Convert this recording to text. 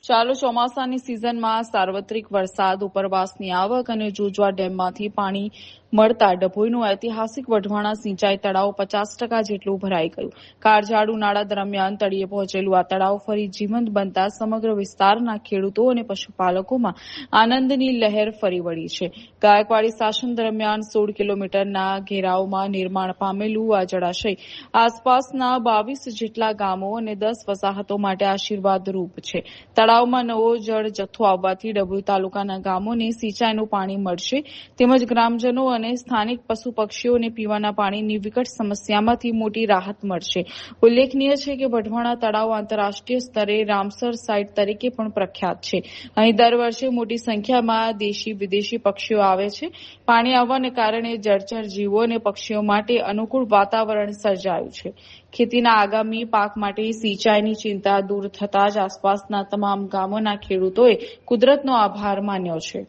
ચાલુ ચોમાસાની સિઝનમાં સાર્વત્રિક વરસાદ, ઉપરવાસની આવક અને જોજવા ડેમમાંથી પાણી મળતા ડભોઈનું ઐતિહાસિક વઢવાણા સિંચાઈ તળાવ 50% જેટલું ભરાઈ ગયું. કાળઝાળ ઉનાળા દરમિયાન તળિયે પહોંચેલું આ તળાવ ફરી જીવંત બનતા સમગ્ર વિસ્તારના ખેડૂતો અને પશુપાલકોમાં આનંદની લહેર ફરી વળી છે. ગાયકવાડી શાસન દરમિયાન 16 કિલોમીટરના ઘેરાવમાં નિર્માણ પામેલું આ જળાશય આસપાસના 22 જેટલા ગામો અને 10 વસાહતો માટે આશીર્વાદરૂપ છે. તળાવમાં નવો જળ જથ્થો આવવાથી ડભોઈ તાલુકાના ગામોને સિંચાઈનું પાણી મળશે તેમજ ગ્રામજનો અને સ્થાનિક પશુ પક્ષીઓને પીવાના પાણીની વિકટ સમસ્યામાંથી મોટી રાહત મળશે. ઉલ્લેખનીય છે કે વઢવાણા તળાવ આંતરરાષ્ટ્રીય સ્તરે રામસર સાઇટ તરીકે પણ પ્રખ્યાત છે. અહીં દર વર્ષે મોટી સંખ્યામાં દેશી વિદેશી પક્ષીઓ આવે છે. પાણી આવવાને કારણે જળચર જીવો અને પક્ષીઓ માટે અનુકૂળ વાતાવરણ સર્જાયું છે. ખેતીના આગામી પાક માટે સિંચાઈની ચિંતા દૂર થતાં જ આસપાસના તમામ ગામોના ખેડૂતોએ કુદરતનો આભાર માન્યો છે.